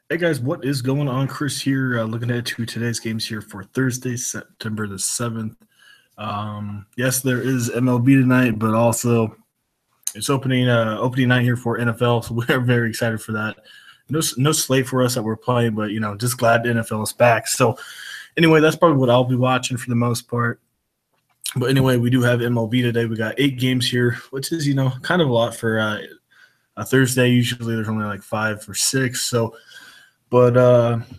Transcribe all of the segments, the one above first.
Hey guys, what is going on? Chris here, looking ahead to today's games here for Thursday, September the 7th. Yes, there is MLB tonight, but also it's opening night here for NFL, so we're very excited for that. No slate for us that we're playing, but just glad the NFL is back. So anyway, that's probably what I'll be watching for the most part. But anyway, we do have MLB today. We got 8 games here, which is kind of a lot for a Thursday. Usually there's only like 5 or 6. But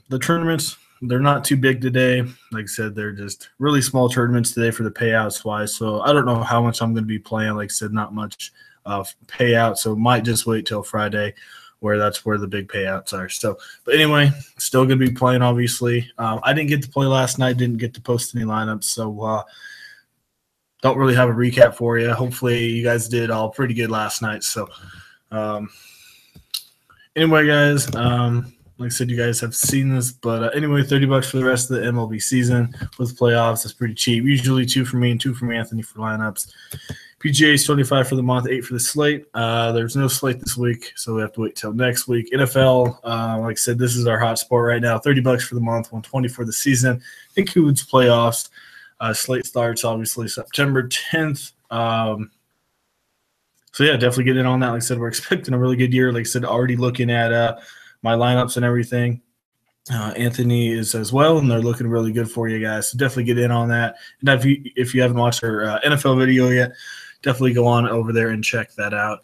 the tournaments, they're not too big today. Like I said, they're just really small tournaments today for the payouts wise. So I don't know how much I'm going to be playing. Like I said, not much payout. So might just wait till Friday, where that's where the big payouts are. So, but anyway, still going to be playing. Obviously, I didn't get to play last night. Didn't get to post any lineups. So don't really have a recap for you. Hopefully, you guys did all pretty good last night. So um, anyway, guys. Like I said, you guys have seen this, but anyway, $30 for the rest of the MLB season with playoffs. That's pretty cheap. Usually 2 for me and 2 for Anthony for lineups. PGA is 25 for the month, 8 for the slate. There's no slate this week, so we have to wait till next week. NFL, like I said, this is our hot sport right now. $30 for the month, 120 for the season. Includes playoffs. Slate starts obviously September 10th. So yeah, definitely get in on that. Like I said, we're expecting a really good year. Like I said, already looking at my lineups and everything. Anthony is as well, and they're looking really good for you guys. So definitely get in on that. And if you haven't watched our NFL video yet, definitely go on over there and check that out.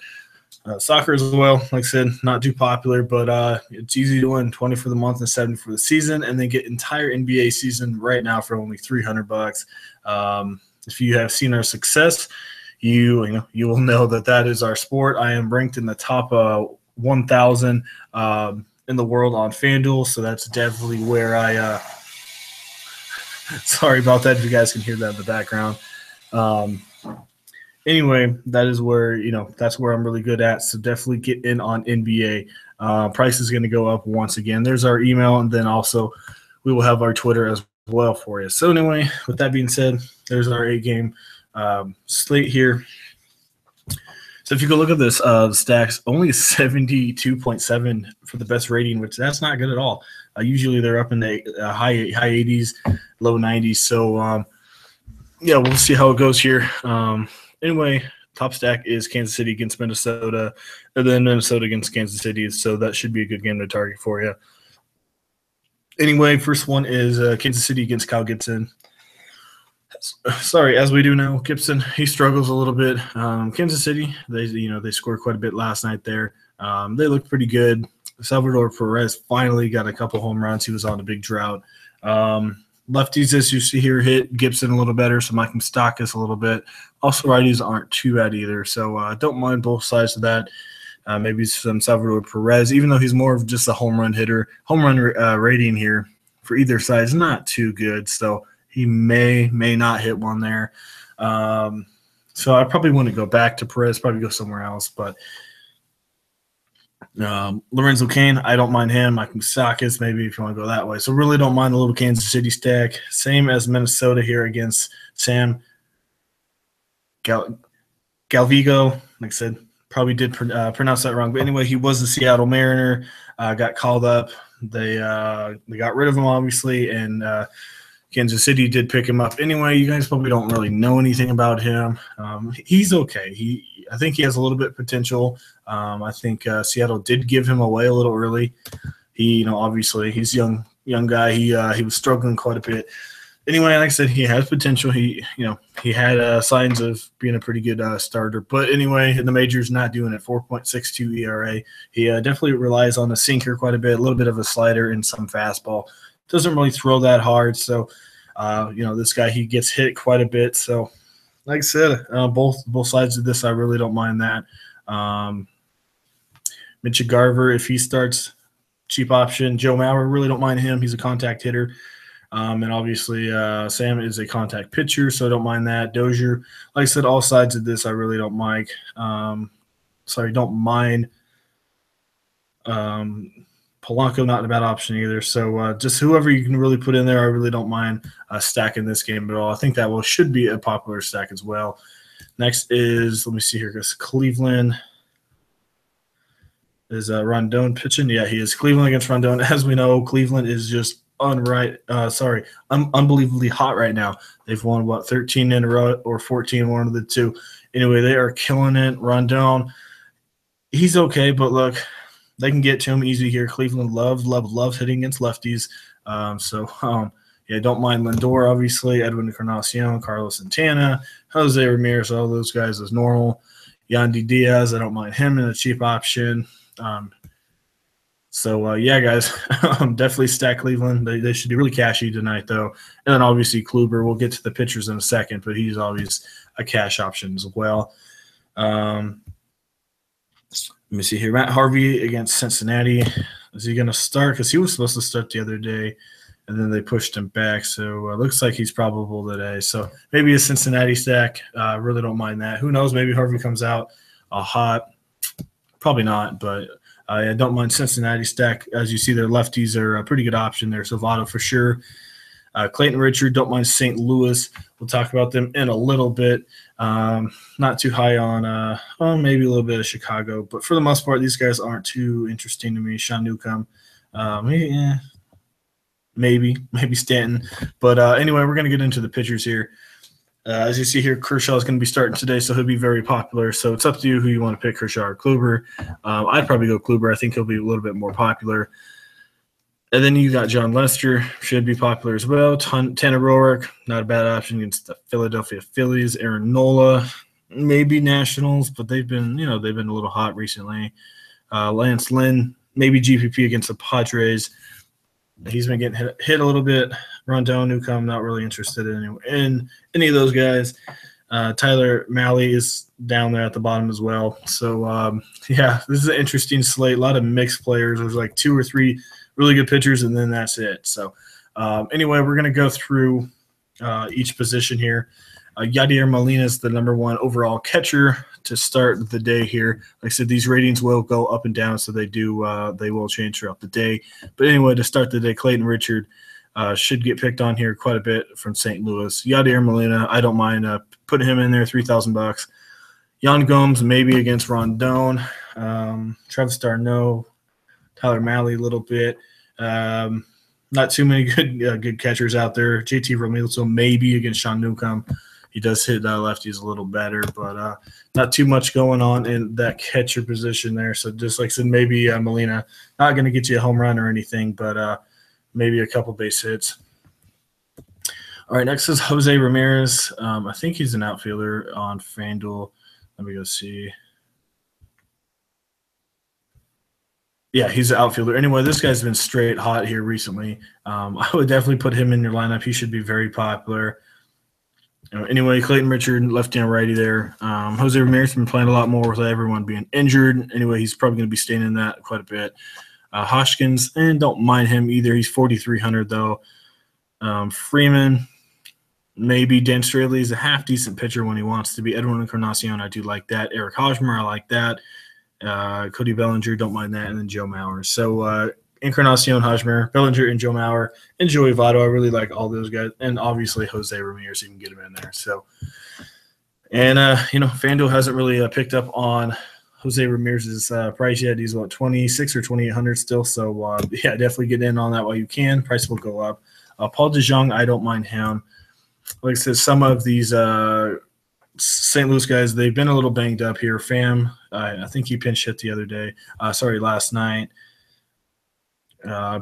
Soccer as well, like I said, not too popular, but it's easy to win. 20 for the month and 70 for the season, and then get entire NBA season right now for only $300. If you have seen our success, you will know that is our sport. I am ranked in the top 1,000 in the world on Fanduel, so that's definitely where I sorry about that if you guys can hear that in the background. Anyway, that is where that's where I'm really good at, so definitely get in on NBA. Price is going to go up once again. There's our email, and then also we will have our Twitter as well for you. So anyway, with that being said, there's our 8-game slate here. So if you go look at this, the stacks, only 72.7 for the best rating, which that's not good at all. Usually they're up in the high 80s, low 90s. So, yeah, we'll see how it goes here. Anyway, top stack is Kansas City against Minnesota, and then Minnesota against Kansas City. So that should be a good game to target for you. Anyway, first one is Kansas City against Kyle Gibson. Sorry, as we do know, Gibson, he struggles a little bit. Kansas City, they scored quite a bit last night there. They look pretty good. Salvador Perez finally got a couple home runs. He was on a big drought. Lefties, as you see here, hit Gibson a little better, so Mike Moustakas a little bit. Also, righties aren't too bad either, so don't mind both sides of that. Maybe some Salvador Perez, even though he's more of just a home run hitter. Home run rating here for either side is not too good, so he may not hit one there. So I probably wouldn't go back to Perez, probably go somewhere else. But Lorenzo Cain, I don't mind him. I can Sakis maybe if you want to go that way. So really don't mind the little Kansas City stack. Same as Minnesota here against Sam Galvigo. Like I said, probably did pronounce that wrong. But anyway, he was a Seattle Mariner, got called up. They got rid of him, obviously, and Kansas City did pick him up. Anyway, you guys probably don't really know anything about him. He's okay. I think he has a little bit of potential. I think Seattle did give him away a little early. He, obviously he's a young guy. He was struggling quite a bit. Anyway, like I said, he has potential. He had signs of being a pretty good starter. But anyway, in the majors, not doing it. 4.62 ERA. He definitely relies on the sinker quite a bit, a little bit of a slider and some fastball. Doesn't really throw that hard, so this guy, he gets hit quite a bit. So, like I said, both sides of this, I really don't mind that. Mitch Garver, if he starts, cheap option. Joe Mauer, really don't mind him. He's a contact hitter. And obviously, Sam is a contact pitcher, so I don't mind that. Dozier, like I said, all sides of this, I really don't mind. Don't mind. Polanco, not a bad option either. So just whoever you can really put in there, I really don't mind stacking this game at all. I think that should be a popular stack as well. Next is, let me see here, guys, Cleveland Is Rondon pitching? Yeah, he is. Cleveland against Rondon. As we know, Cleveland is just unbelievably hot right now. They've won, 13 in a row or 14, one of the two. Anyway, they are killing it. Rondon, he's okay, but look, they can get to him easy here. Cleveland loves hitting against lefties. Yeah, don't mind Lindor, obviously. Edwin Encarnacion, Carlos Santana, Jose Ramirez, all those guys as normal. Yandy Diaz, I don't mind him in a cheap option. Yeah, guys, definitely stack Cleveland. They should be really cashy tonight, though. And then obviously Kluber. We'll get to the pitchers in a second, but he's always a cash option as well. Let me see here. Matt Harvey against Cincinnati. Is he going to start? Because he was supposed to start the other day, and then they pushed him back. So it looks like he's probable today. So maybe a Cincinnati stack. Really don't mind that. Who knows? Maybe Harvey comes out hot. Probably not, but I don't mind Cincinnati stack. As you see, their lefties are a pretty good option there. So Votto for sure. Clayton Richard, don't mind St. Louis. We'll talk about them in a little bit. Not too high on maybe a little bit of Chicago. But for the most part, these guys aren't too interesting to me. Sean Newcomb, maybe Stanton. But anyway, we're going to get into the pitchers here. As you see here, Kershaw is going to be starting today, so he'll be very popular. So it's up to you who you want to pick, Kershaw or Kluber. I'd probably go Kluber. I think he'll be a little bit more popular. And then you got John Lester, should be popular as well. Tanner Roark, not a bad option against the Philadelphia Phillies. Aaron Nola, maybe Nationals, but they've been a little hot recently. Lance Lynn, maybe GPP against the Padres. He's been getting hit a little bit. Rondon, Newcomb, not really interested in any of those guys. Tyler Mahle is down there at the bottom as well. So, this is an interesting slate. A lot of mixed players. There's like 2 or 3 really good pitchers, and then that's it. So, anyway, we're going to go through each position here. Yadier Molina is the #1 overall catcher to start the day here. Like I said, these ratings will go up and down, so they will change throughout the day. But anyway, to start the day, Clayton Richard should get picked on here quite a bit from St. Louis. Yadier Molina, I don't mind putting him in there, $3,000. Yan Gomes maybe against Rondon. Travis d'Arnaud, Tyler Mahle a little bit. Not too many good catchers out there. JT Realmuto maybe against Sean Newcomb. He does hit lefties a little better, but not too much going on in that catcher position there. So just like I said, maybe Molina, not going to get you a home run or anything, but maybe a couple base hits. All right, next is Jose Ramirez. I think he's an outfielder on Fanduel. Let me go see. Yeah, he's an outfielder. Anyway, this guy's been straight hot here recently. I would definitely put him in your lineup. He should be very popular. Anyway, Clayton Richard, lefty and righty there. Jose Ramirez has been playing a lot more with everyone being injured. Anyway, he's probably going to be staying in that quite a bit. Hoskins, and don't mind him either. He's 4,300 though. Freeman, maybe. Dan Straley is a half-decent pitcher when he wants to be. Edwin Encarnacion, I do like that. Eric Hosmer, I like that. Cody Bellinger, don't mind that. And then Joe Mauer. So Encarnacion, Hosmer, Bellinger, and Joe Mauer, and Joey Votto. I really like all those guys. And obviously Jose Ramirez, you can get him in there. So, and, FanDuel hasn't really picked up on Jose Ramirez's price yet. He's, 26 or 2,800 still. So, definitely get in on that while you can. Price will go up. Paul DeJong, I don't mind him. Like I said, some of these St. Louis guys, they've been a little banged up here. Pham, I think he pinch hit the other day. Last night.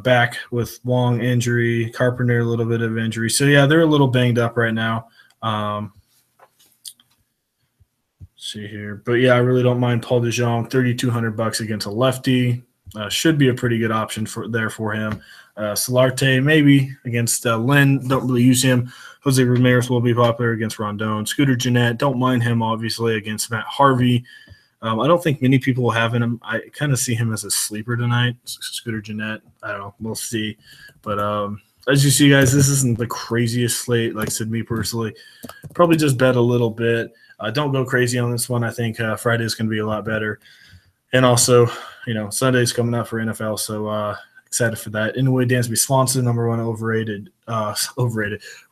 Back with Wong injury, Carpenter a little bit of injury. So, they're a little banged up right now. See here. But, I really don't mind Paul DeJong, $3,200 against a lefty. Should be a pretty good option for him. Solarte maybe against Lynn. Don't really use him. Jose Ramirez will be popular against Rondon. Scooter Gennett, don't mind him, obviously, against Matt Harvey. I don't think many people will have him. I kind of see him as a sleeper tonight. Scooter Gennett, I don't know. We'll see. But as you see, guys, this isn't the craziest slate. Like I said, me personally, probably just bet a little bit. Don't go crazy on this one. I think Friday is going to be a lot better. And also, Sunday's coming up for NFL, so excited for that. Anyway, Dansby Swanson, #1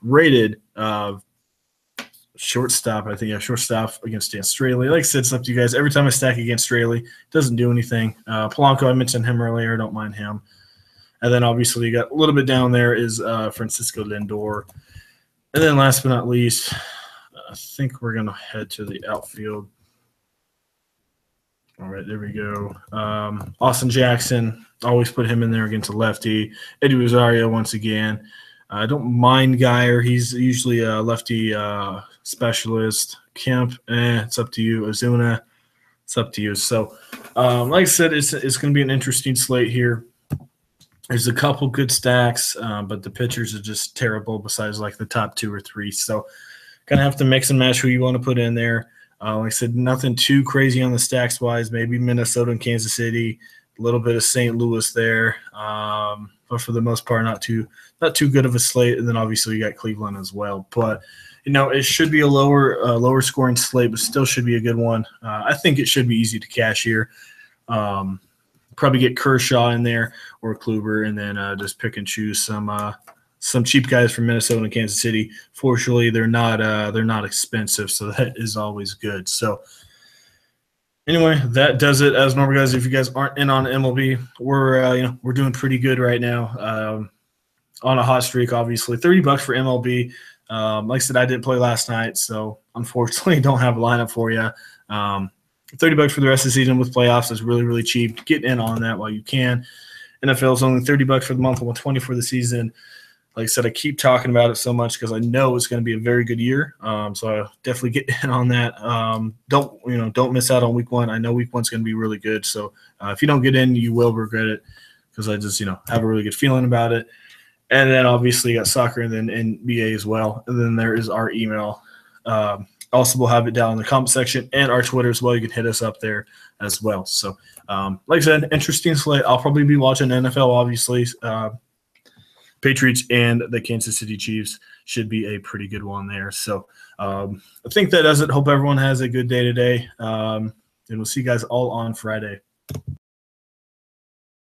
rated shortstop. I think shortstop against Dan Straley. Like I said, it's up to you guys. Every time I stack against Straley, doesn't do anything. Polanco, I mentioned him earlier. Don't mind him. And then obviously you got a little bit down there is Francisco Lindor. And then last but not least, I think we're going to head to the outfield. All right, there we go. Austin Jackson, always put him in there against a lefty. Eddie Rosario once again. I don't mind Geyer. He's usually a lefty specialist. Kemp, it's up to you. Ozuna, it's up to you. So, like I said, it's going to be an interesting slate here. There's a couple good stacks, but the pitchers are just terrible besides like the top 2 or 3. So, kind of have to mix and match who you want to put in there. Like I said, nothing too crazy on the stacks wise. Maybe Minnesota and Kansas City, a little bit of St. Louis there, but for the most part, not too good of a slate. And then obviously you got Cleveland as well. But it should be a lower scoring slate, but still should be a good one. I think it should be easy to cash here. Probably get Kershaw in there or Kluber, and then just pick and choose some cheap guys from Minnesota and Kansas City. Fortunately, they're not expensive, so that is always good. So anyway, that does it. As normal, guys, if you guys aren't in on MLB, we're doing pretty good right now. On a hot streak, obviously. $30 for MLB. Like I said, I didn't play last night, so unfortunately don't have a lineup for you. $30 for the rest of the season with playoffs is really, really cheap. Get in on that while you can. NFL is only $30 for the month and $120 for the season. Like I said, I keep talking about it so much because I know it's going to be a very good year. So I definitely get in on that. Don't miss out on week 1. I know week 1's going to be really good. So if you don't get in, you will regret it because I just have a really good feeling about it. And then obviously you got soccer and then NBA as well. And then there is our email. Also, we'll have it down in the comment section and our Twitter as well. You can hit us up there as well. So, like I said, interesting slate. I'll probably be watching NFL, obviously. Patriots and the Kansas City Chiefs should be a pretty good one there. So, I think that does it. Hope everyone has a good day today. And we'll see you guys all on Friday.